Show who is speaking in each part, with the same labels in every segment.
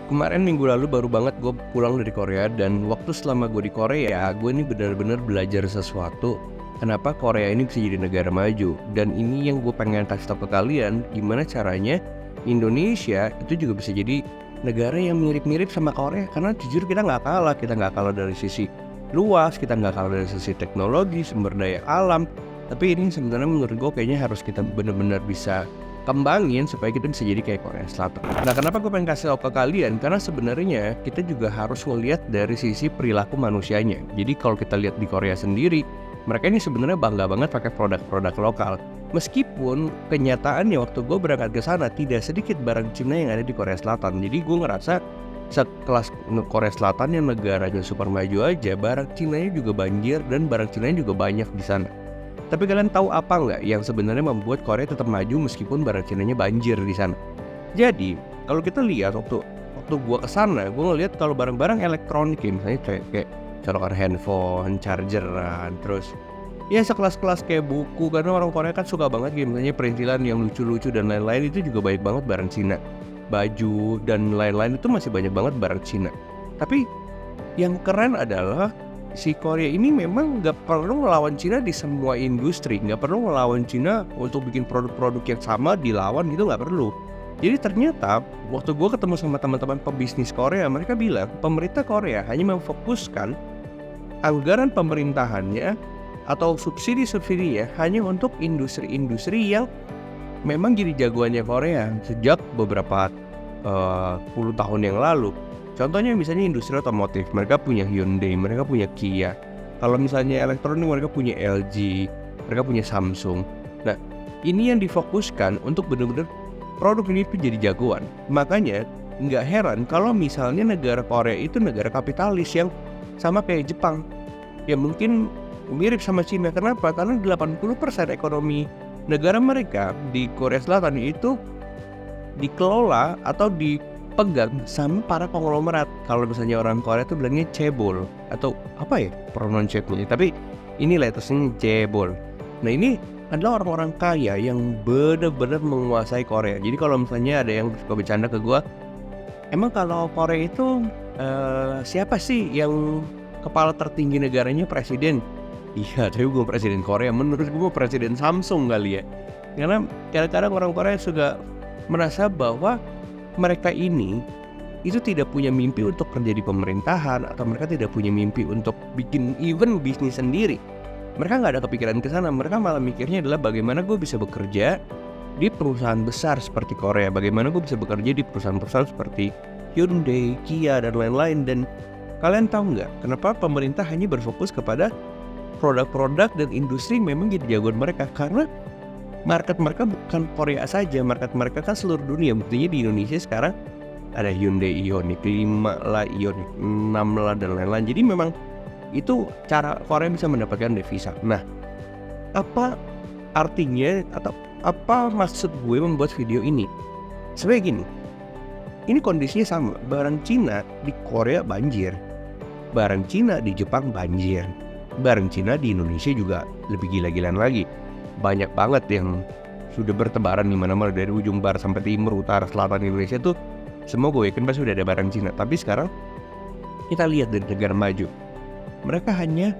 Speaker 1: Kemarin minggu lalu baru banget gue pulang dari Korea, dan waktu selama gue di Korea, gue ini benar-benar belajar sesuatu. Kenapa Korea ini bisa jadi negara maju. Dan ini yang gue pengen kasih tau ke kalian, gimana caranya Indonesia itu juga bisa jadi negara yang mirip-mirip sama Korea. Karena jujur kita nggak kalah dari sisi luas, kita nggak kalah dari sisi teknologi, sumber daya alam. Tapi ini sebenarnya menurut gue kayaknya harus kita benar-benar bisa kembangin supaya kita bisa jadi kayak Korea Selatan. Nah, kenapa gue pengen kasih tau ke kalian? Karena sebenarnya kita juga harus ngelihat dari sisi perilaku manusianya. Jadi kalau kita lihat di Korea sendiri, mereka ini sebenarnya bangga banget pakai produk-produk lokal. Meskipun kenyataannya waktu gue berangkat ke sana tidak sedikit barang Cina yang ada di Korea Selatan. Jadi gue ngerasa sekelas Korea Selatan yang negaranya super maju aja, barang Cinanya juga banjir dan barang Cinanya juga banyak di sana. Tapi kalian tahu apa nggak yang sebenarnya membuat Korea tetap maju meskipun barang Cinanya banjir di sana? Jadi kalau kita lihat waktu gua kesana, gua ngeliat kalau barang-barang elektronik ya, misalnya kayak colokan handphone, chargeran, terus ya sekelas-kelas kayak buku, karena orang Korea kan suka banget gitu, misalnya perintilan yang lucu-lucu dan lain-lain, itu juga banyak banget barang Cina. Baju dan lain-lain itu masih banyak banget barang Cina. Tapi yang keren adalah si Korea ini memang nggak perlu melawan Cina di semua industri, nggak perlu melawan Cina untuk bikin produk-produk yang sama dilawan gitu, nggak perlu. Jadi ternyata waktu gue ketemu sama teman-teman pebisnis Korea, mereka bilang pemerintah Korea hanya memfokuskan anggaran pemerintahannya atau subsidi-subsidinya hanya untuk industri-industri yang memang jadi jagoannya Korea sejak beberapa puluh tahun yang lalu. Contohnya misalnya industri otomotif, mereka punya Hyundai, mereka punya Kia. Kalau misalnya elektronik, mereka punya LG, mereka punya Samsung. Nah, ini yang difokuskan untuk benar-benar produk ini tuh jadi jagoan. Makanya nggak heran kalau misalnya negara Korea itu negara kapitalis yang sama kayak Jepang. Ya mungkin mirip sama Cina. Kenapa? Karena 80% ekonomi negara mereka di Korea Selatan itu dikelola atau dipegang sama para konglomerat. Kalau misalnya orang Korea itu bilangnya cebol atau apa ya pronunciation-nya, tapi ini lettersnya cebol. Nah, ini adalah orang-orang kaya yang benar-benar menguasai Korea. Jadi kalau misalnya ada yang suka bercanda ke gue, emang kalau Korea itu siapa sih yang kepala tertinggi negaranya presiden? Iya, tapi gue presiden Korea. Menurut gue presiden Samsung kali ya. Karena kadang-kadang orang Korea juga merasa bahwa mereka ini itu tidak punya mimpi untuk kerja di pemerintahan, atau mereka tidak punya mimpi untuk bikin even bisnis sendiri. Mereka nggak ada kepikiran ke sana. Mereka malah mikirnya adalah bagaimana gue bisa bekerja di perusahaan besar seperti Korea, bagaimana gue bisa bekerja di perusahaan-perusahaan seperti Hyundai, Kia, dan lain-lain. Dan kalian tahu nggak kenapa pemerintah hanya berfokus kepada produk-produk dan industri memang jadi jagoan mereka? Karena market mereka bukan Korea saja, market mereka kan seluruh dunia. Buktinya di Indonesia sekarang ada Hyundai Ioniq 5 lah, Ioniq 6 lah, dan lain-lain. Jadi memang itu cara Korea bisa mendapatkan devisa. Nah, apa artinya atau apa maksud gue membuat video ini? Sebenarnya gini, ini kondisinya sama. Barang Cina di Korea banjir, barang Cina di Jepang banjir, barang Cina di Indonesia juga lebih gila-gilaan lagi. Banyak banget yang sudah bertebaran di mana-mana, dari ujung barat sampai timur, utara, selatan Indonesia tuh semua gue yakin pasti sudah ada barang Cina. Tapi sekarang kita lihat dari negara maju, mereka hanya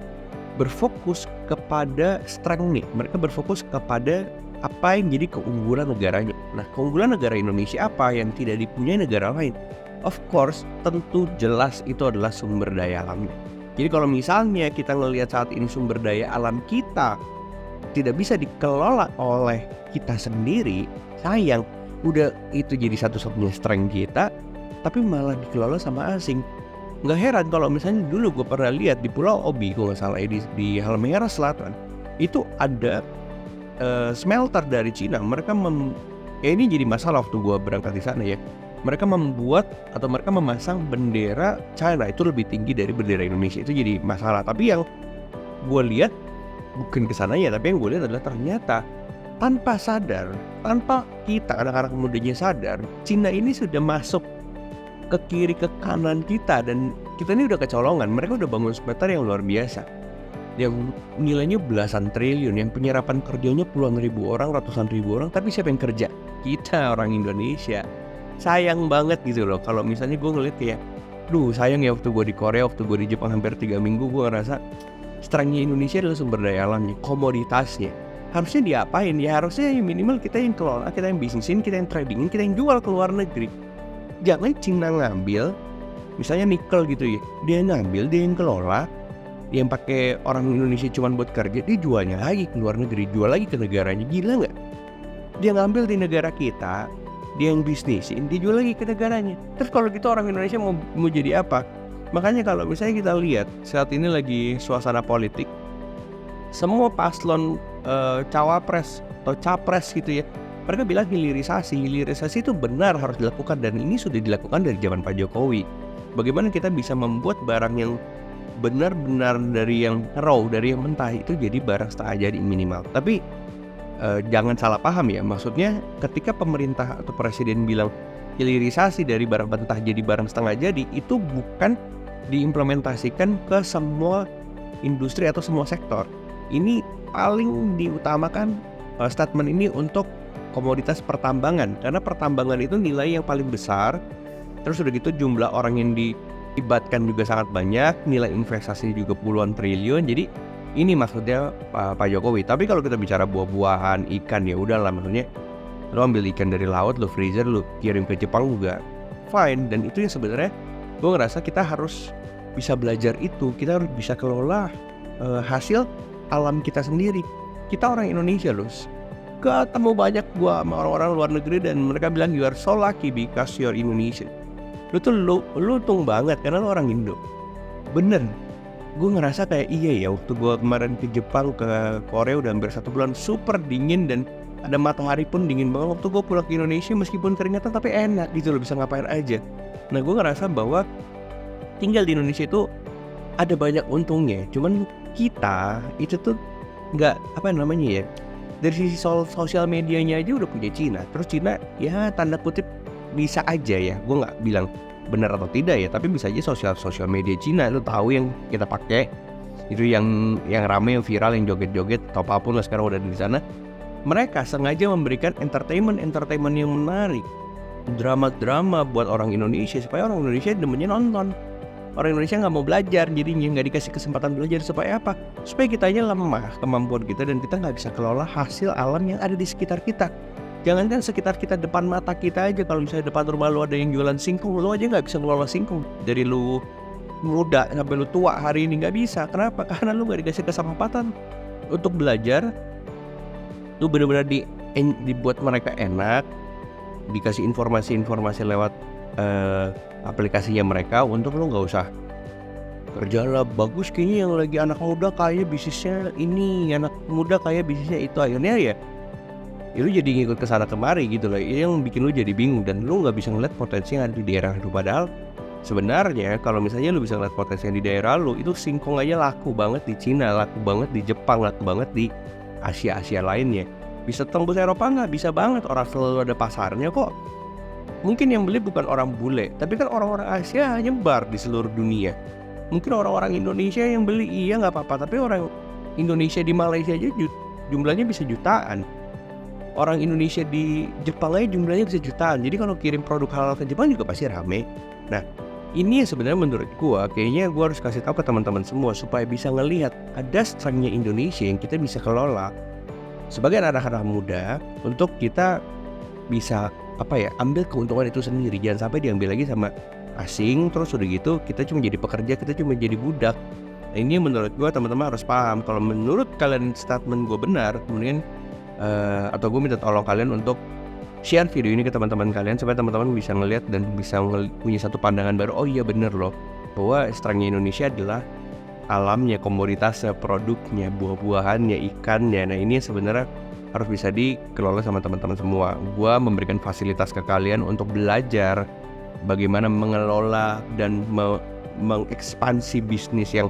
Speaker 1: berfokus kepada strength nih. Mereka berfokus kepada apa yang jadi keunggulan negaranya. Nah, keunggulan negara Indonesia apa yang tidak dipunyai negara lain? Of course, tentu jelas itu adalah sumber daya alamnya. Jadi kalau misalnya kita ngelihat saat ini sumber daya alam kita tidak bisa dikelola oleh kita sendiri, sayang, udah itu jadi satu-satunya strength kita, tapi malah dikelola sama asing. Nggak heran kalau misalnya dulu gue pernah lihat di Pulau Obi, gue nggak salah, di Halmahera Selatan, itu ada smelter dari Cina. Mereka ini jadi masalah waktu gue berangkat di sana ya. Mereka membuat atau mereka memasang bendera China itu lebih tinggi dari bendera Indonesia. Itu jadi masalah. Tapi yang gue lihat bukan kesananya, tapi yang gue lihat adalah ternyata tanpa sadar, tanpa kita anak-anak mudanya sadar, Cina ini sudah masuk ke kiri, ke kanan kita, dan kita ini udah kecolongan. Mereka udah bangun smelter yang luar biasa, yang nilainya belasan triliun, yang penyerapan kerjanya puluhan ribu orang, ratusan ribu orang. Tapi siapa yang kerja? Kita, orang Indonesia. sayang banget gitu loh kalau misalnya gue ngeliat kayak, duh sayang ya waktu gue di Korea, waktu gue di Jepang hampir 3 minggu, gue ngerasa strength-nya Indonesia adalah sumber daya alamnya, komoditasnya. Harusnya diapain? Ya harusnya minimal kita yang kelola, kita yang bisnisin, kita yang tradingin, kita yang jual ke luar negeri. Jangan Cina ngambil, misalnya nikel gitu ya, dia ngambil, dia yang kelola, yang pakai orang Indonesia cuma buat kerja, dia jualnya lagi ke luar negeri, jual lagi ke negaranya, gila nggak? Dia ngambil di negara kita, dia yang bisnisin, dia jual lagi ke negaranya. Terus kalau gitu orang Indonesia mau jadi apa? Makanya kalau misalnya kita lihat saat ini lagi suasana politik, semua paslon cawapres atau capres gitu ya, mereka bilang hilirisasi itu benar harus dilakukan, dan ini sudah dilakukan dari zaman Pak Jokowi. Bagaimana kita bisa membuat barang yang benar-benar dari yang raw, dari yang mentah itu jadi barang setengah jadi minimal. Tapi jangan salah paham ya, maksudnya ketika pemerintah atau presiden bilang hilirisasi dari barang mentah jadi barang setengah jadi, itu bukan diimplementasikan ke semua industri atau semua sektor. Ini paling diutamakan statement ini untuk komoditas pertambangan, karena pertambangan itu nilai yang paling besar, terus udah gitu jumlah orang yang dilibatkan juga sangat banyak, nilai investasi juga puluhan triliun. Jadi ini maksudnya Pak Jokowi. Tapi kalau kita bicara buah-buahan, ikan, ya udahlah, maksudnya lo ambil ikan dari laut, lo freezer, lo kirim ke Jepang juga fine. Dan itu yang sebenarnya gue ngerasa kita harus bisa belajar itu. Kita harus bisa kelola hasil alam kita sendiri. Kita orang Indonesia loh. Ketemu banyak gue sama orang-orang luar negeri dan mereka bilang you are so lucky because you are Indonesian. Lu untung banget karena lo orang Indo. Bener. Gue ngerasa kayak iya ya, waktu gue kemarin ke Jepang, ke Korea udah hampir 1 bulan, super dingin dan ada matahari pun dingin banget. Waktu gue pulang ke Indonesia meskipun keringatan tapi enak gitu loh, bisa ngapain aja. Nah gue ngerasa bahwa tinggal di Indonesia itu ada banyak untungnya, cuman kita itu tuh nggak, apa namanya ya, dari sisi sosial medianya aja udah punya Cina. Terus Cina ya tanda kutip bisa aja ya, gue nggak bilang benar atau tidak ya, tapi bisa aja sosial media Cina, lu tahu yang kita pakai itu yang rame, yang viral, yang joget-joget atau apapun lah sekarang udah di sana. Mereka sengaja memberikan entertainment yang menarik, drama buat orang Indonesia supaya orang Indonesia demennya nonton. Orang Indonesia nggak mau belajar, jadinya nggak dikasih kesempatan belajar. Supaya apa? Supaya kitanya lemah kemampuan kita dan kita nggak bisa kelola hasil alam yang ada di sekitar kita. Jangankan sekitar kita, depan mata kita aja. Kalau misalnya depan rumah lu ada yang jualan singkong, lu aja nggak bisa ngelola singkong. Dari lu muda sampai lu tua hari ini nggak bisa. Kenapa? Karena lu nggak dikasih kesempatan untuk belajar. Lu benar-benar dibuat mereka enak, dikasih informasi lewat aplikasinya mereka untuk lu nggak usah kerja lah bagus, kayaknya yang lagi anak muda kayak bisnisnya ini, anak muda kayak bisnisnya itu. Akhirnya ya lu jadi ngikut kesana kemari gitu loh, yang bikin lu jadi bingung dan lu nggak bisa ngeliat potensi yang ada di daerah lu. Padahal sebenarnya kalau misalnya lu bisa ngeliat potensi yang di daerah lu, itu singkong aja laku banget di Cina, laku banget di Jepang, laku banget di Asia lainnya. Bisa tembus Eropa nggak? Bisa banget, orang selalu ada pasarnya kok. Mungkin yang beli bukan orang bule, tapi kan orang-orang Asia nyebar di seluruh dunia. Mungkin orang-orang Indonesia yang beli, iya nggak apa-apa, tapi orang Indonesia di Malaysia aja jumlahnya bisa jutaan. Orang Indonesia di Jepang aja jumlahnya bisa jutaan. Jadi kalau kirim produk halal ke Jepang juga pasti rame. Nah, ini yang sebenarnya menurut gua kayaknya gua harus kasih tahu ke teman-teman semua supaya bisa ngelihat ada strength-nya Indonesia yang kita bisa kelola sebagai anak-anak muda untuk kita bisa ambil keuntungan itu sendiri. Jangan sampai diambil lagi sama asing, terus udah gitu kita cuma jadi pekerja, kita cuma jadi budak. Nah, ini menurut gua teman-teman harus paham. Kalau menurut kalian statement gua benar, kemudian atau gue minta tolong kalian untuk share video ini ke teman-teman kalian supaya teman-teman bisa ngelihat dan bisa punya satu pandangan baru. Oh iya bener loh, bahwa strength-nya Indonesia adalah alamnya, komoditasnya, produknya, buah-buahannya, ikannya. Nah ini sebenarnya harus bisa dikelola sama teman-teman semua. Gue memberikan fasilitas ke kalian untuk belajar bagaimana mengelola dan mengekspansi bisnis yang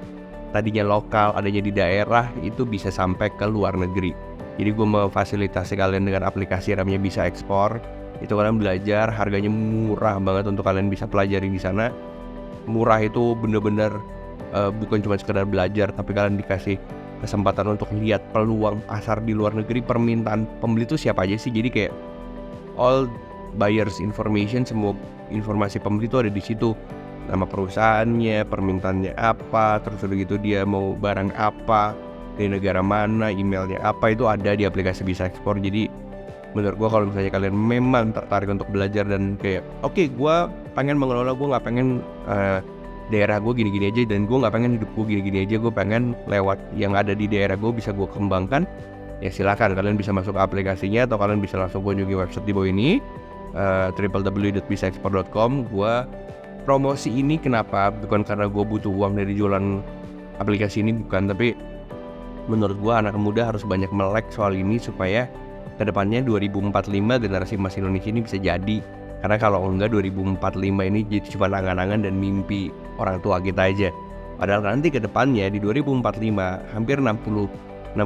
Speaker 1: tadinya lokal, adanya di daerah, itu bisa sampai ke luar negeri. Jadi gue memfasilitasi kalian dengan aplikasi namanya Bisa Ekspor. Itu kalian belajar, harganya murah banget untuk kalian bisa pelajari di sana. Murah itu bener-bener bukan cuma sekedar belajar, tapi kalian dikasih kesempatan untuk lihat peluang pasar di luar negeri, permintaan pembeli itu siapa aja sih. Jadi kayak all buyers information, semua informasi pembeli itu ada di situ. Nama perusahaannya, permintaannya apa, terus udah gitu dia mau barang apa, dari negara mana, emailnya apa, itu ada di aplikasi Bisa Ekspor. Jadi menurut gue kalau misalnya kalian memang tertarik untuk belajar dan kayak oke, gue pengen mengelola, gue nggak pengen daerah gue gini-gini aja, dan gue nggak pengen hidup gue gini-gini aja, gue pengen lewat yang ada di daerah gue bisa gue kembangkan, ya silakan kalian bisa masuk ke aplikasinya, atau kalian bisa langsung kunjungi website di bawah ini, www.bisaekspor.com. Gue promosi ini kenapa? Bukan karena gue butuh uang dari jualan aplikasi ini, bukan, tapi menurut gue anak muda harus banyak melek soal ini supaya kedepannya 2045 generasi emas Indonesia ini bisa jadi. Karena kalau enggak 2045 ini jadi cuma angan-angan dan mimpi orang tua kita aja. Padahal nanti kedepannya di 2045 hampir 65%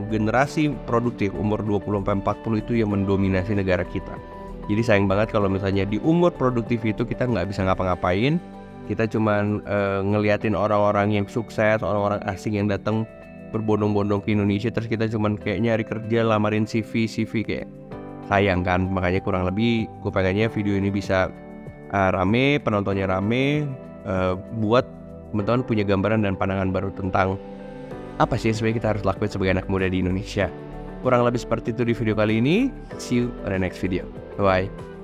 Speaker 1: generasi produktif umur 20-40 itu yang mendominasi negara kita. Jadi sayang banget kalau misalnya di umur produktif itu kita nggak bisa ngapa-ngapain. Kita cuman ngeliatin orang-orang yang sukses, orang-orang asing yang datang berbondong-bondong ke Indonesia, terus kita cuman kayak nyari kerja, lamarin CV kayak sayang kan. Makanya kurang lebih gue pengennya video ini bisa rame, penontonnya rame, buat teman-teman punya gambaran dan pandangan baru tentang apa sih sebenarnya kita harus lakuin sebagai anak muda di Indonesia. Kurang lebih seperti itu di video kali ini. See you on the next video. Bye.